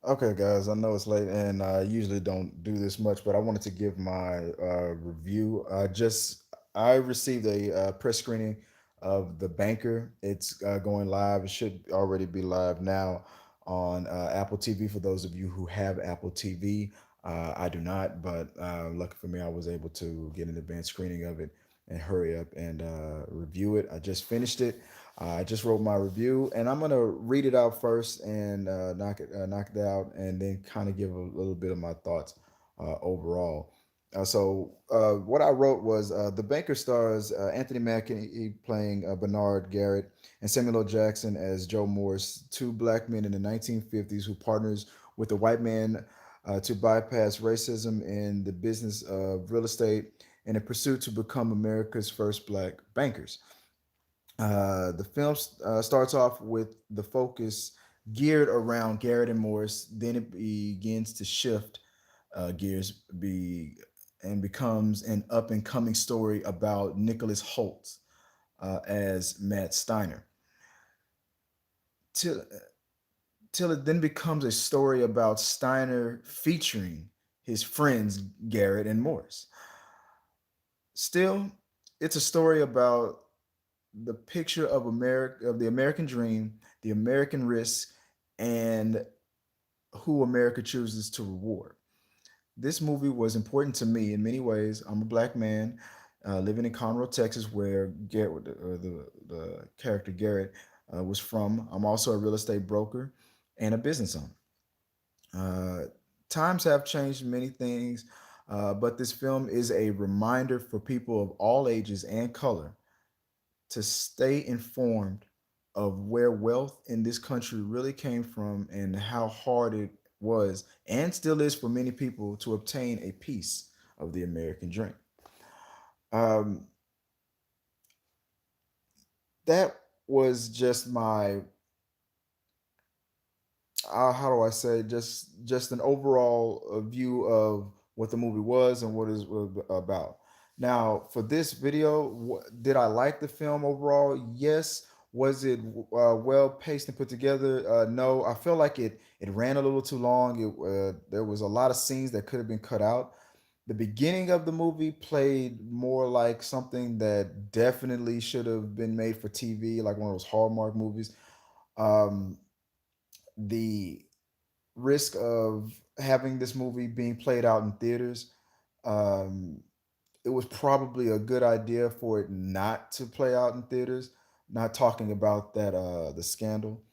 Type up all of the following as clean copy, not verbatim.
Okay, guys, I know it's late and I usually don't do this much, but I wanted to give my review. I received a press screening of The Banker. It's going live. It should already be live now on Apple TV for those of you who have Apple TV. I do not, but lucky for me, I was able to get an advanced screening of it and hurry up and review it. I just finished it. I just wrote my review, and I'm gonna read it out first and knock it out, and then kind of give a little bit of my thoughts overall. What I wrote was the Banker stars Anthony Mackie playing Bernard Garrett and Samuel L. Jackson as Joe Morse, two black men in the 1950s who partners with a white man to bypass racism in the business of real estate in a pursuit to become America's first black bankers. The film starts off with the focus geared around Garrett and Morris. Then it begins to shift gears and becomes an up and coming story about Nicholas Hoult as Matt Steiner. Till, till it then becomes a story about Steiner featuring his friends Garrett and Morris. Still, it's a story about the picture of America, of the American dream, the American risk, and who America chooses to reward. This movie was important to me in many ways. I'm a black man living in Conroe, Texas, where Garrett, the character Garrett, was from. I'm also a real estate broker and a business owner. Uh, Times have changed many things, but this film is a reminder for people of all ages and color to stay informed of where wealth in this country really came from and how hard it was and still is for many people to obtain a piece of the American dream. Um, that was just my how do I say, just an overall view of what the movie was and what it's about. Now, for this video, did I like the film overall? Yes. Was it well paced and put together? No. I feel like it ran a little too long. There was a lot of scenes that could have been cut out. The beginning of the movie played more like something that definitely should have been made for TV, like one of those Hallmark movies. Um, the risk of having this movie being played out in theaters, um, it was probably a good idea for it not to play out in theaters. Not talking about that the scandal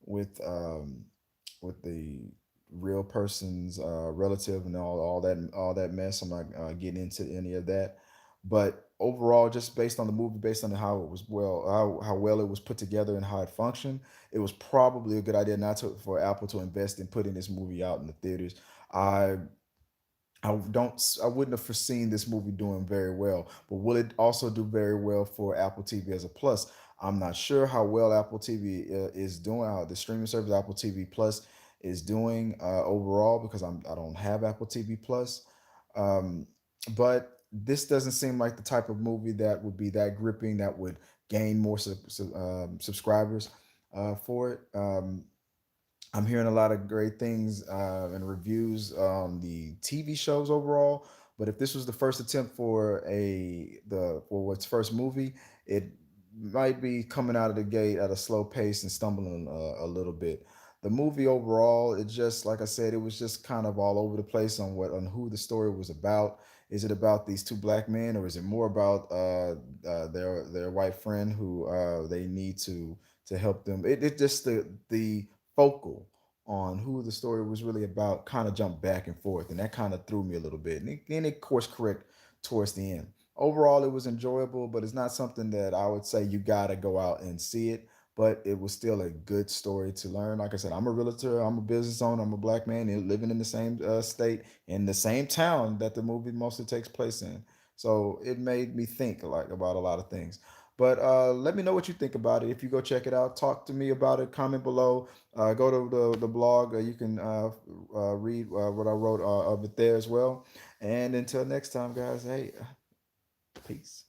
with with the real person's relative and all that mess. I'm not getting into any of that, but overall, just based on the movie, based on how it was how well it was put together and how it functioned, it was probably a good idea not to for Apple to invest in putting this movie out in the theaters. I I wouldn't have foreseen this movie doing very well, but will it also do very well for Apple TV as a plus? I'm not sure how well Apple TV is doing. How the streaming service Apple TV Plus is doing overall because I don't have Apple TV Plus, um, but this doesn't seem like the type of movie that would be that gripping that would gain more subscribers for it. I'm hearing a lot of great things and reviews on the TV shows overall. But if this was the first attempt for for its first movie, it might be coming out of the gate at a slow pace and stumbling a little bit. The movie overall, it just like I said, it was just kind of all over the place on who the story was about. Is it about these two black men, or is it more about their white friend who they need to help them? It just the focal on who the story was really about kind of jumped back and forth, and that kind of threw me a little bit. And then it course correct towards the end. Overall, it was enjoyable, but it's not something that I would say you gotta go out and see it. But it was still a good story to learn. Like I said, I'm a realtor, I'm a business owner, I'm a black man living in the same state, in the same town that the movie mostly takes place in. So it made me think like about a lot of things. But let me know what you think about it. If you go check it out, talk to me about it. Comment below. Go to the blog. You can read what I wrote of it there as well. And until next time, guys. Hey, peace.